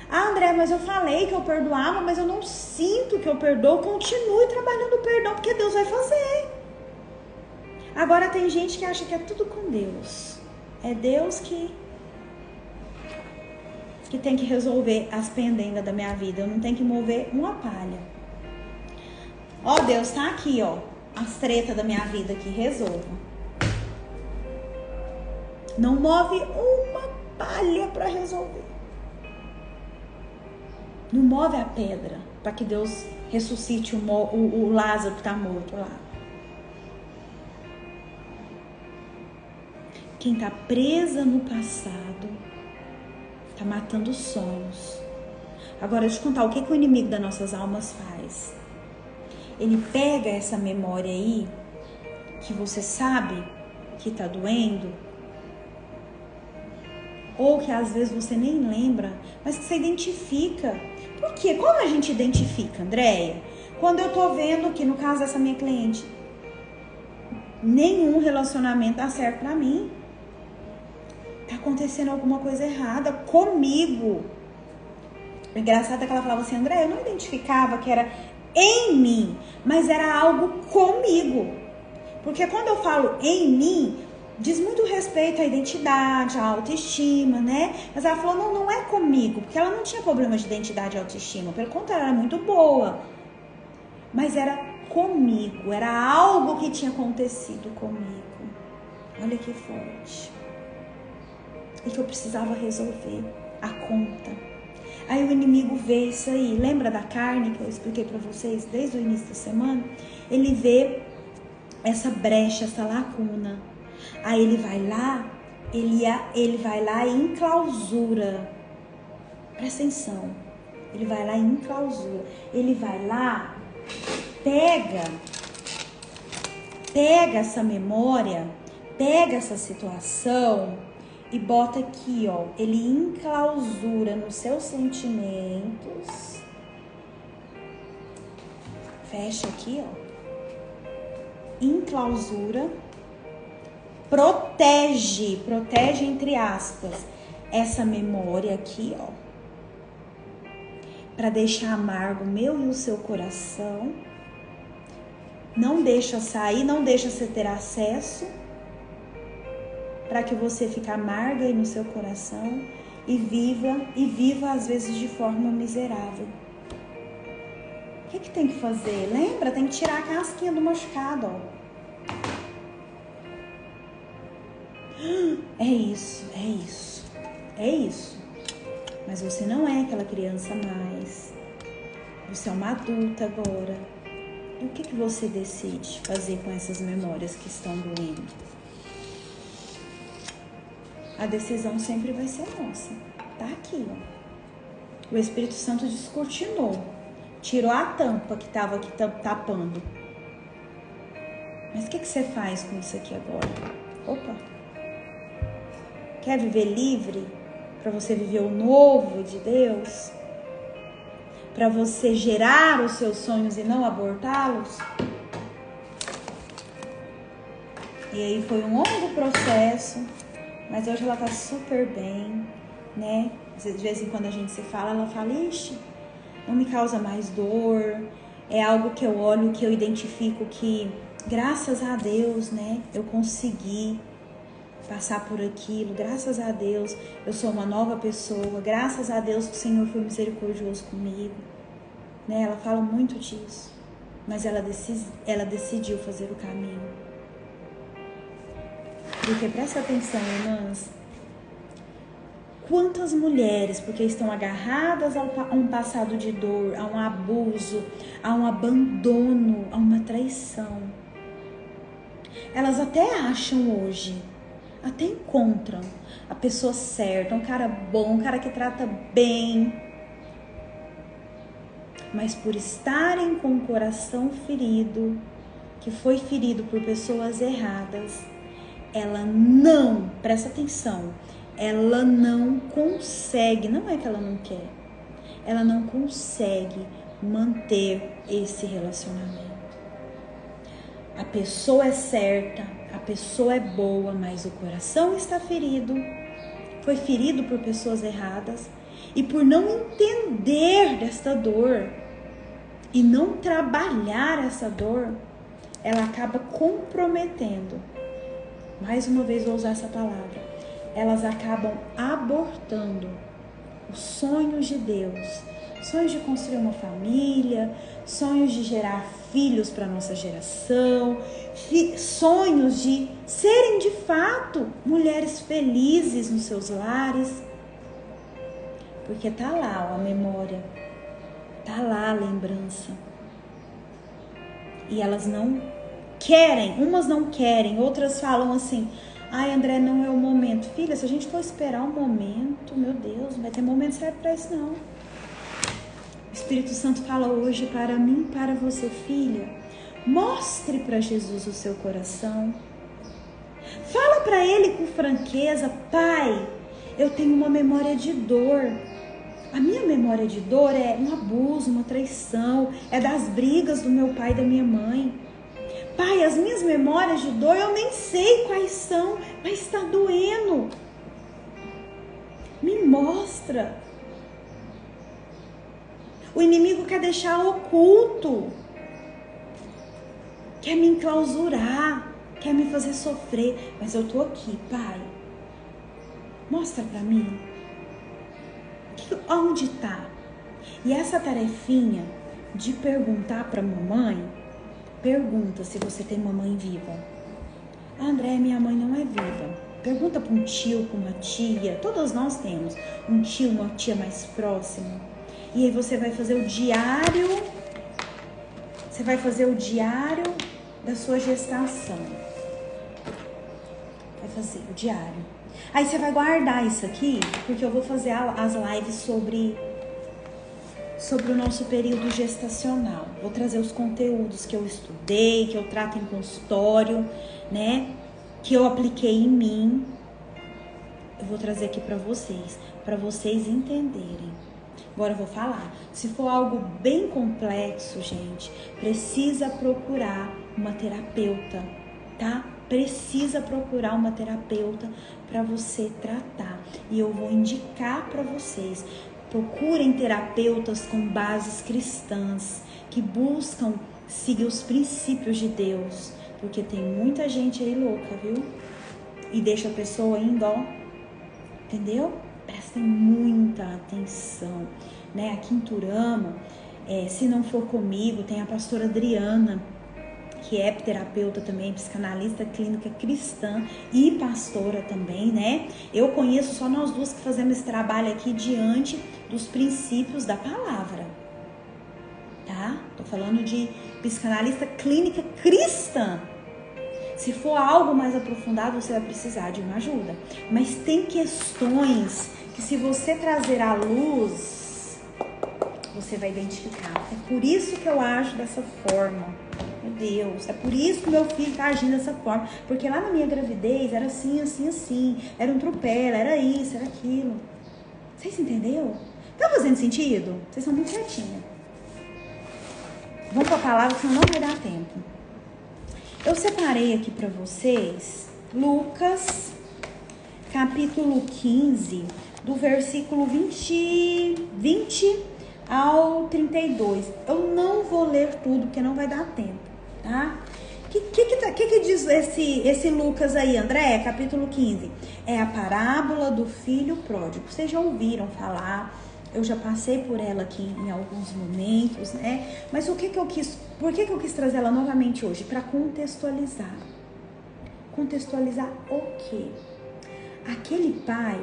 Ah, André, mas eu falei que eu perdoava, mas eu não sinto que eu perdoo. Continue trabalhando o perdão, porque Deus vai fazer. Agora tem gente que acha que é tudo com Deus. É Deus que tem que resolver as pendengas da minha vida. Eu não tenho que mover uma palha. Ó, Deus tá aqui, ó. As tretas da minha vida aqui, resolva. Não move uma palha para resolver. Não move a pedra para que Deus ressuscite o Lázaro que está morto lá. Quem está presa no passado está matando sonhos. Agora, deixa eu te contar o que o inimigo das nossas almas faz. Ele pega essa memória aí, que você sabe que tá doendo, ou que às vezes você nem lembra, mas que você identifica. Por quê? Como a gente identifica, Andréia? Quando eu tô vendo que, no caso dessa minha cliente, nenhum relacionamento dá certo pra mim. Tá acontecendo alguma coisa errada comigo. O engraçado é que ela falava assim, Andréia, eu não identificava que era em mim, mas era algo comigo. Porque quando eu falo em mim, diz muito respeito à identidade, à autoestima, né? Mas ela falou, não é comigo, porque ela não tinha problema de identidade e autoestima, pelo contrário, era muito boa. Mas era comigo, era algo que tinha acontecido comigo. Olha que forte. E que eu precisava resolver a conta. Aí o inimigo vê isso aí. Lembra da carne que eu expliquei pra vocês desde o início da semana? Ele vê essa brecha, essa lacuna. Aí ele vai lá, ele vai lá e enclausura. Presta atenção. Ele vai lá e enclausura. Ele vai lá, pega essa memória, pega essa situação e bota aqui, ó. Ele enclausura nos seus sentimentos. Fecha aqui, ó. Enclausura. Protege entre aspas, essa memória aqui, ó. Pra deixar amargo o meu e o seu coração. Não deixa sair, não deixa você ter acesso. Para que você fique amarga aí no seu coração e viva às vezes de forma miserável. O que tem que fazer? Lembra? Tem que tirar a casquinha do machucado, ó. É isso. Mas você não é aquela criança mais. Você é uma adulta agora. E o que você decide fazer com essas memórias que estão doendo? A decisão sempre vai ser nossa. Tá aqui, ó. O Espírito Santo descortinou, tirou a tampa que estava aqui tapando. Mas o que você faz com isso aqui agora? Opa! Quer viver livre? Para você viver o novo de Deus? Para você gerar os seus sonhos e não abortá-los? E aí foi um longo processo, mas hoje ela tá super bem, né? De vez em quando a gente se fala, ela fala, ixi, não me causa mais dor. É algo que eu olho, que eu identifico que, graças a Deus, né? Eu consegui passar por aquilo, graças a Deus eu sou uma nova pessoa, graças a Deus que o Senhor foi misericordioso comigo, né? Ela fala muito disso, mas ela decidiu fazer o caminho. Porque presta atenção, irmãs, quantas mulheres, porque estão agarradas a um passado de dor, a um abuso, a um abandono, a uma traição, elas até acham hoje, até encontram a pessoa certa, um cara bom, um cara que trata bem, mas por estarem com o coração ferido, que foi ferido por pessoas erradas, ela não, presta atenção, ela não consegue, não é que ela não quer, ela não consegue manter esse relacionamento. A pessoa é certa, a pessoa é boa, mas o coração está ferido, foi ferido por pessoas erradas, e por não entender desta dor e não trabalhar essa dor, ela acaba comprometendo. Mais uma vez vou usar essa palavra. Elas acabam abortando os sonhos de Deus, sonhos de construir uma família, sonhos de gerar filhos para nossa geração, sonhos de serem de fato mulheres felizes nos seus lares, porque tá lá a memória, tá lá a lembrança, e elas não querem, umas não querem, outras falam assim, ai André, não é o momento. Filha, se a gente for esperar um momento, meu Deus, não vai ter momento certo para isso não. O Espírito Santo fala hoje para mim, para você, filha, mostre para Jesus o seu coração, fala para Ele com franqueza, Pai, eu tenho uma memória de dor, a minha memória de dor é um abuso, uma traição, é das brigas do meu pai e da minha mãe. Pai, as minhas memórias de dor eu nem sei quais são, mas está doendo. Me mostra. O inimigo quer deixar oculto, quer me enclausurar, quer me fazer sofrer, mas eu tô aqui, Pai. Mostra pra mim. Onde tá? E essa tarefinha de perguntar pra mamãe, pergunta se você tem mamãe viva. Ah, André, minha mãe não é viva. Pergunta para um tio, para uma tia. Todos nós temos um tio, uma tia mais próxima. E aí você vai fazer o diário. Você vai fazer o diário da sua gestação. Vai fazer o diário. Aí você vai guardar isso aqui, porque eu vou fazer as lives sobre o nosso período gestacional. Vou trazer os conteúdos que eu estudei, que eu trato em consultório, né? Que eu apliquei em mim. Eu vou trazer aqui para vocês entenderem. Agora eu vou falar. Se for algo bem complexo, gente, precisa procurar uma terapeuta, tá? Precisa procurar uma terapeuta para você tratar. E eu vou indicar para vocês. Procurem terapeutas com bases cristãs, que buscam seguir os princípios de Deus, porque tem muita gente aí louca, viu? E deixa a pessoa indo, ó, entendeu? Prestem muita atenção, né? Aqui em Turama, se não for comigo, tem a pastora Adriana, que é terapeuta também, psicanalista clínica cristã e pastora também, né? Eu conheço só nós duas que fazemos esse trabalho aqui diante dos princípios da palavra, tá? Tô falando de psicanalista clínica cristã. Se for algo mais aprofundado, você vai precisar de uma ajuda. Mas tem questões que, se você trazer à luz, você vai identificar. É por isso que eu ajo dessa forma. Meu Deus, é por isso que meu filho tá agindo dessa forma. Porque lá na minha gravidez era assim, assim, assim. Era um trupela, era isso, era aquilo. Vocês entenderam? Tá fazendo sentido? Vocês são muito quietinhos. Vamos pra palavra, senão não vai dar tempo. Eu separei aqui pra vocês Lucas, capítulo 15, do versículo 20 ao 32. Eu não vou ler tudo, porque não vai dar tempo, tá? O que diz esse Lucas aí, André? Capítulo 15. É a parábola do filho pródigo. Vocês já ouviram falar, eu já passei por ela aqui em alguns momentos, né? Mas por que eu quis trazer ela novamente hoje? Para contextualizar. Contextualizar o quê? Aquele pai,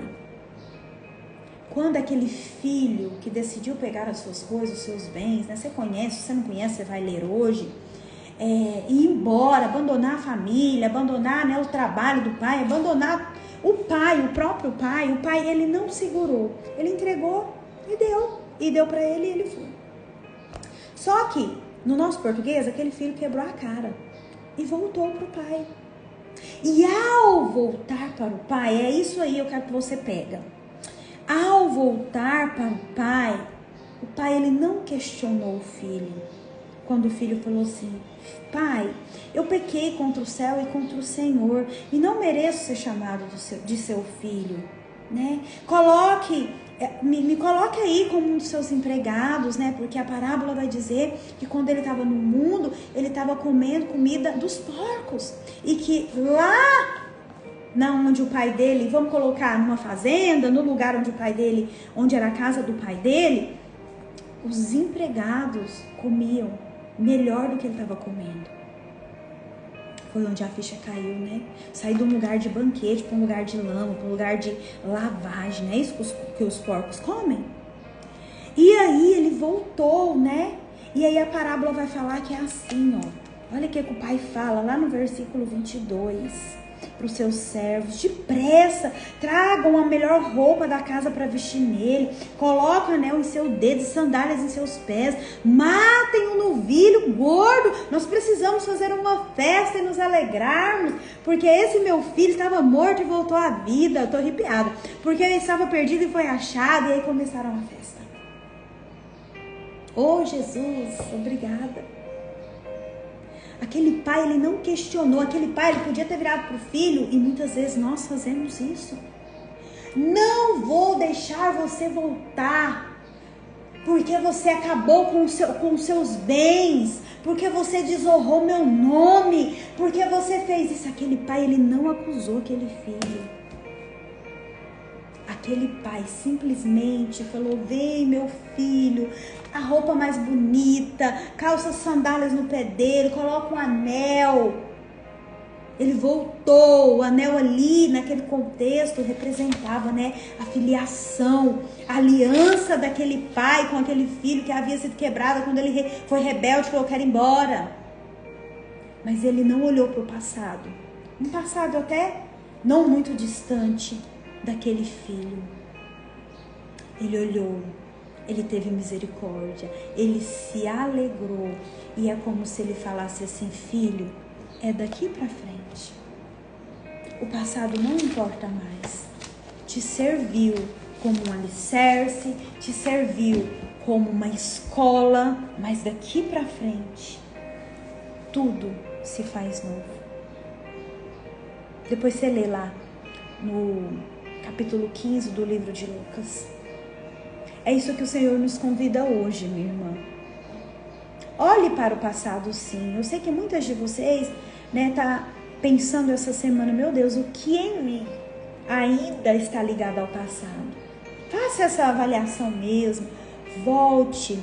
quando aquele filho que decidiu pegar as suas coisas, os seus bens, né? Você conhece, se você não conhece, você vai ler hoje. Ir embora, abandonar a família, abandonar, né, o trabalho do pai, abandonar o pai, o próprio pai. O pai, ele não segurou, ele entregou e deu para ele e ele foi. Só que, no nosso português, aquele filho quebrou a cara e voltou pro pai. E ao voltar para o pai, é isso aí eu quero que você pega. Ao voltar para o pai ele não questionou o filho. Quando o filho falou assim: pai, eu pequei contra o céu e contra o Senhor e não mereço ser chamado de seu filho, né? Me coloque aí como um dos seus empregados, né? Porque a parábola vai dizer que quando ele estava no mundo, ele estava comendo comida dos porcos. E que lá onde o pai dele, vamos colocar numa fazenda, no lugar onde o pai dele, onde era a casa do pai dele, os empregados comiam melhor do que ele estava comendo. Foi onde a ficha caiu, né? Sair de um lugar de banquete para um lugar de lama, para um lugar de lavagem, né? Isso que os porcos comem. E aí ele voltou, né? E aí a parábola vai falar que é assim, ó. Olha o que o pai fala lá no versículo 22. Para os seus servos: depressa, tragam a melhor roupa da casa para vestir nele, coloquem anel em seu dedo e sandálias em seus pés, matem um novilho gordo, nós precisamos fazer uma festa e nos alegrarmos, porque esse meu filho estava morto e voltou à vida. Eu tô arrepiada, porque ele estava perdido e foi achado. E aí começaram a festa. Oh Jesus, obrigada. Aquele pai, ele não questionou. Aquele pai, ele podia ter virado para o filho, e muitas vezes nós fazemos isso. Não vou deixar você voltar, porque você acabou com os seus bens, porque você desonrou meu nome, porque você fez isso. Aquele pai, ele não acusou aquele filho. Aquele pai simplesmente falou: vem meu filho, a roupa mais bonita, calça sandálias no pé dele, coloca um anel. Ele voltou. O anel ali, naquele contexto, representava, né, a filiação, a aliança daquele pai com aquele filho que havia sido quebrada quando ele foi rebelde e falou: quero ir embora. Mas ele não olhou para o passado, um passado até não muito distante daquele filho. Ele olhou, ele teve misericórdia, ele se alegrou, e é como se ele falasse assim: filho, é daqui para frente, o passado não importa mais, te serviu como um alicerce, te serviu como uma escola, mas daqui para frente tudo se faz novo. Depois você lê lá no capítulo 15 do livro de Lucas. É isso que o Senhor nos convida hoje, minha irmã. Olhe para o passado, sim. Eu sei que muitas de vocês, né, tá pensando essa semana: meu Deus, o que em mim ainda está ligado ao passado? Faça essa avaliação mesmo. Volte.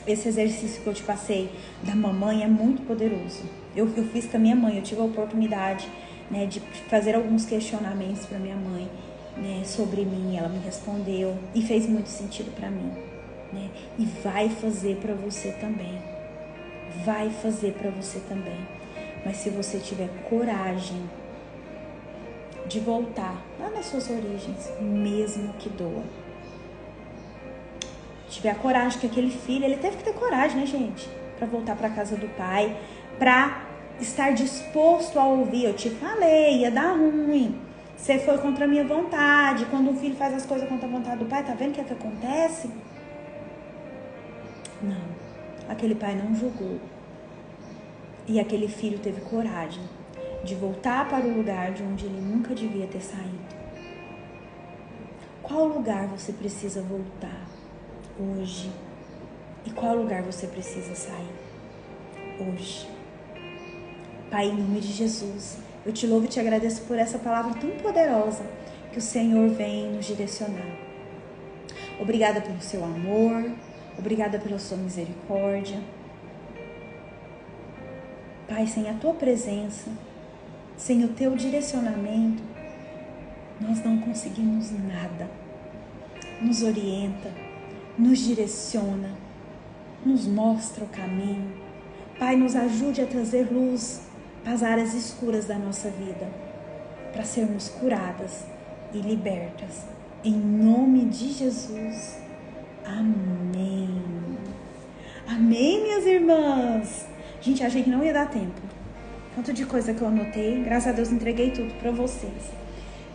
Esse exercício que eu te passei da mamãe é muito poderoso. Eu fiz com a minha mãe. Eu tive a oportunidade, né, de fazer alguns questionamentos para minha mãe, né, sobre mim. Ela me respondeu e fez muito sentido para mim, né? E vai fazer para você também. Vai fazer para você também. Mas se você tiver coragem de voltar lá nas suas origens, mesmo que doa. tiver a coragem que aquele filho, ele teve que ter coragem, né, gente? Pra voltar pra casa do pai, pra estar disposto a ouvir. Eu te falei, ia dar ruim. Você foi contra a minha vontade. Quando um filho faz as coisas contra a vontade do pai, tá vendo o que é que acontece? Não, aquele pai não julgou. E aquele filho teve coragem de voltar para o lugar de onde ele nunca devia ter saído. Qual lugar você precisa voltar hoje? E qual lugar você precisa sair hoje? Pai, em nome de Jesus, eu te louvo e te agradeço por essa palavra tão poderosa que o Senhor vem nos direcionar. Obrigada pelo seu amor, obrigada pela sua misericórdia. Pai, sem a tua presença, sem o teu direcionamento, nós não conseguimos nada. Nos orienta, nos direciona, nos mostra o caminho. Pai, nos ajude a trazer luz às áreas escuras da nossa vida, para sermos curadas e libertas. Em nome de Jesus. Amém. Amém, minhas irmãs. Gente, achei que não ia dar tempo. Tanto de coisa que eu anotei. Graças a Deus, entreguei tudo para vocês.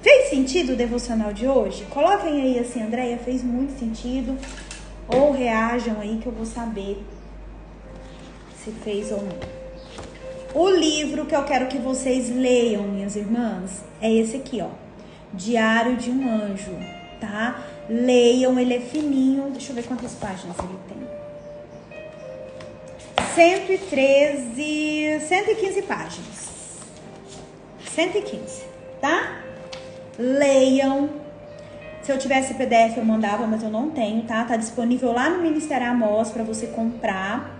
Fez sentido o devocional de hoje? Coloquem aí assim, Andréia, fez muito sentido. Ou reajam aí que eu vou saber se fez ou não. O livro que eu quero que vocês leiam, minhas irmãs, é esse aqui, ó. Diário de um Anjo, tá? Leiam, ele é fininho. Deixa eu ver quantas páginas ele tem. 115 páginas. 115, tá? Leiam. Se eu tivesse PDF eu mandava, mas eu não tenho, tá? Tá disponível lá no Ministério Amós para você comprar.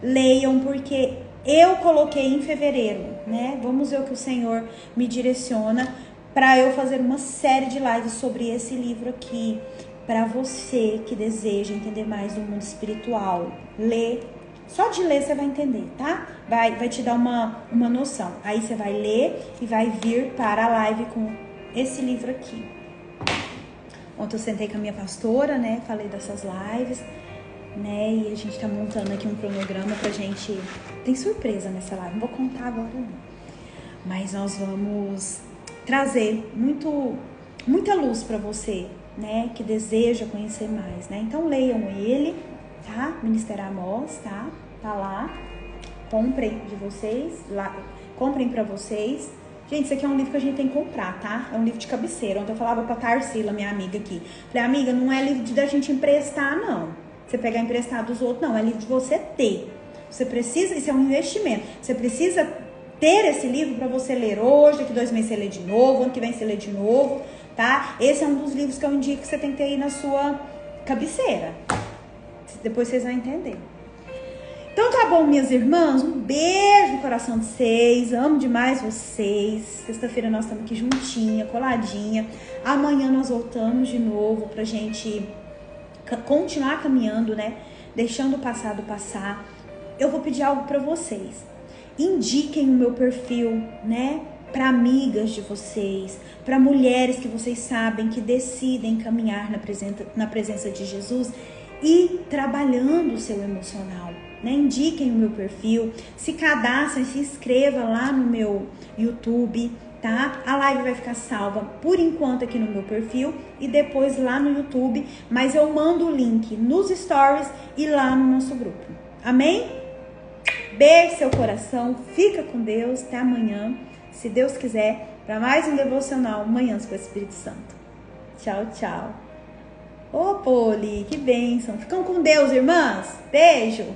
Leiam, porque eu coloquei em fevereiro, né? Vamos ver o que o Senhor me direciona para eu fazer uma série de lives sobre esse livro aqui, para você que deseja entender mais do mundo espiritual. Lê, só de ler você vai entender, tá? Vai te dar uma noção. Aí você vai ler e vai vir para a live com esse livro aqui. Ontem eu sentei com a minha pastora, né? Falei dessas lives, né? E a gente tá montando aqui um cronograma pra gente... Tem surpresa nessa live, não vou contar agora não. Mas nós vamos trazer muita luz pra você, né? Que deseja conhecer mais, né? Então leiam ele, tá? Ministério Amós, tá? Tá lá. Comprem de vocês, lá. Comprem pra vocês. Gente, isso aqui é um livro que a gente tem que comprar, tá? É um livro de cabeceira. Ontem eu falava pra Tarsila, minha amiga aqui. Falei, amiga, não é livro da gente emprestar, não. Você pegar emprestado dos outros, não. É livro de você ter. Você precisa, isso é um investimento. Você precisa ter esse livro pra você ler hoje, daqui 2 meses você lê de novo, ano que vem você lê de novo, tá? Esse é um dos livros que eu indico que você tem que ter aí na sua cabeceira. Depois vocês vão entender. Então tá bom, minhas irmãs, um beijo no coração de vocês, amo demais vocês. Sexta-feira nós estamos aqui juntinha, coladinha. Amanhã nós voltamos de novo pra gente continuar caminhando, né? Deixando o passado passar. Eu vou pedir algo pra vocês. Indiquem o meu perfil, né? Para amigas de vocês, para mulheres que vocês sabem que decidem caminhar na presença de Jesus e trabalhando o seu emocional. Né? Indiquem o meu perfil, se cadastrem, se inscreva lá no meu YouTube, tá? A live vai ficar salva por enquanto aqui no meu perfil e depois lá no YouTube, mas eu mando o link nos stories e lá no nosso grupo. Amém? Beijo seu coração, fica com Deus, até amanhã, se Deus quiser, para mais um devocional Manhãs com o Espírito Santo. Tchau, tchau. Ô, Poli, que bênção. Ficam com Deus, irmãs. Beijo.